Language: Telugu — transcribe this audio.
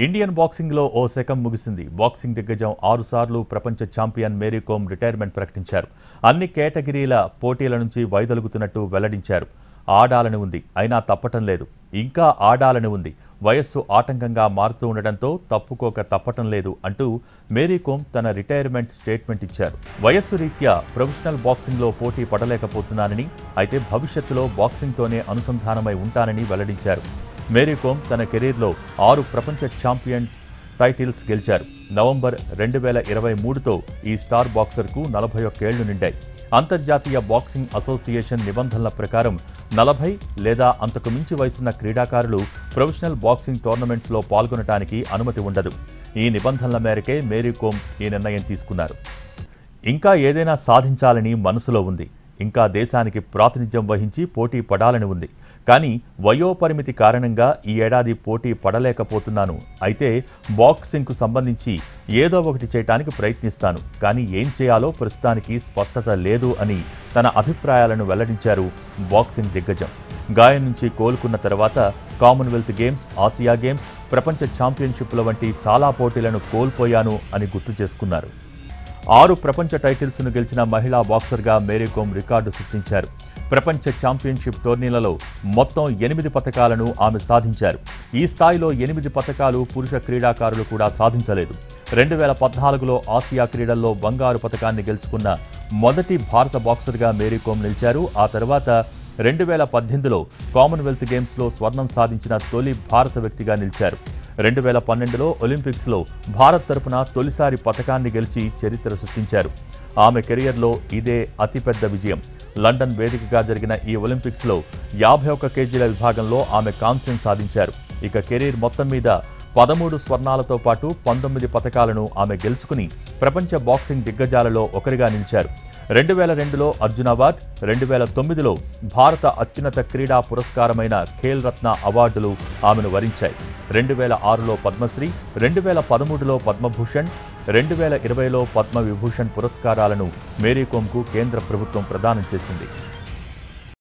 ఇండియన్ బాక్సింగ్లో ఓ శకం ముగిసింది. బాక్సింగ్ దిగ్గజం 6 సార్లు ప్రపంచ ఛాంపియన్ మేరీ కోమ్ రిటైర్మెంట్ ప్రకటించారు. అన్ని కేటగిరీల పోటీల నుంచి వైదొలుగుతున్నట్టు వెల్లడించారు. ఆడాలని ఉంది, అయినా తప్పటం లేదు. ఇంకా ఆడాలని ఉంది. వయస్సు ఆటంకంగా మారుతూ ఉండడంతో తప్పుకోక తప్పటం లేదు అంటూ మేరీ కోమ్ తన రిటైర్మెంట్ స్టేట్మెంట్ ఇచ్చారు. వయస్సు రీత్యా ప్రొఫెషనల్ బాక్సింగ్లో పోటీ పడలేకపోతున్నానని, అయితే భవిష్యత్తులో బాక్సింగ్తోనే అనుసంధానమై ఉంటానని వెల్లడించారు. మేరీ కోమ్ తన కెరీర్లో 6 ప్రపంచ ఛాంపియన్ టైటిల్స్ గెలిచారు. నవంబర్ 2023తో ఈ స్టార్ బాక్సర్కు 41 ఏళ్లు నిండాయి. అంతర్జాతీయ బాక్సింగ్ అసోసియేషన్ నిబంధనల ప్రకారం 40 లేదా అంతకు మించి వయసున్న క్రీడాకారులు ప్రొఫెషనల్ బాక్సింగ్ టోర్నమెంట్స్లో పాల్గొనడానికి అనుమతి ఉండదు. ఈ నిబంధనల మేరకే మేరీ కోమ్ ఈ నిర్ణయం తీసుకున్నారు. ఇంకా ఏదైనా సాధించాలని మనసులో ఉంది. ఇంకా దేశానికి ప్రాతినిధ్యం వహించి పోటీ పడాలని ఉంది. కానీ వయోపరిమితి కారణంగా ఈ ఏడాది పోటీ పడలేకపోతున్నాను. అయితే బాక్సింగ్కు సంబంధించి ఏదో ఒకటి చేయడానికి ప్రయత్నిస్తాను. కానీ ఏం చేయాలో ప్రస్తుతానికి స్పష్టత లేదు అని తన అభిప్రాయాలను వెల్లడించారు బాక్సింగ్ దిగ్గజం. గాయం నుంచి కోలుకున్న తర్వాత కామన్వెల్త్ గేమ్స్, ఆసియా గేమ్స్, ప్రపంచ ఛాంపియన్షిప్ల వంటి చాలా పోటీలను కోల్పోయాను అని గుర్తు చేసుకున్నారు. 6 ప్రపంచ టైటిల్స్ను గెలిచిన మహిళా బాక్సర్గా మేరీ కోమ్ రికార్డు సృష్టించారు. ప్రపంచ ఛాంపియన్షిప్ టోర్నీలలో మొత్తం 8 పతకాలను ఆమె సాధించారు. ఈ స్థాయిలో 8 పతకాలు పురుష క్రీడాకారులు కూడా సాధించలేదు. 2014లో ఆసియా క్రీడల్లో బంగారు పతకాన్ని గెలుచుకున్న మొదటి భారత బాక్సర్గా మేరీ కోమ్ నిలిచారు. ఆ తర్వాత 2018లో కామన్వెల్త్ గేమ్స్లో స్వర్ణం సాధించిన తొలి భారత వ్యక్తిగా నిలిచారు. 2012లో ఒలింపిక్స్లో భారత్ తరపున తొలిసారి పతకాన్ని గెలిచి చరిత్ర సృష్టించారు. ఆమె కెరియర్లో ఇదే అతిపెద్ద విజయం. లండన్ వేదికగా జరిగిన ఈ ఒలింపిక్స్లో 51 కేజీల విభాగంలో ఆమె కాంస్యం సాధించారు. ఇక కెరీర్ మొత్తం మీద 13 స్వర్ణాలతో పాటు 19 పతకాలను ఆమె గెలుచుకుని ప్రపంచ బాక్సింగ్ దిగ్గజాలలో ఒకరిగా నిలిచారు. 2002లో అర్జున అవార్డు, 2009లో భారత అత్యున్నత క్రీడా పురస్కారమైన ఖేల్ రత్న అవార్డులు ఆమెను వరించాయి. 2006లో పద్మశ్రీ, 2013లో పద్మభూషణ్, 2020లో పద్మవిభూషణ్ పురస్కారాలను మేరీ కోమ్కు కేంద్ర ప్రభుత్వం ప్రదానం చేసింది.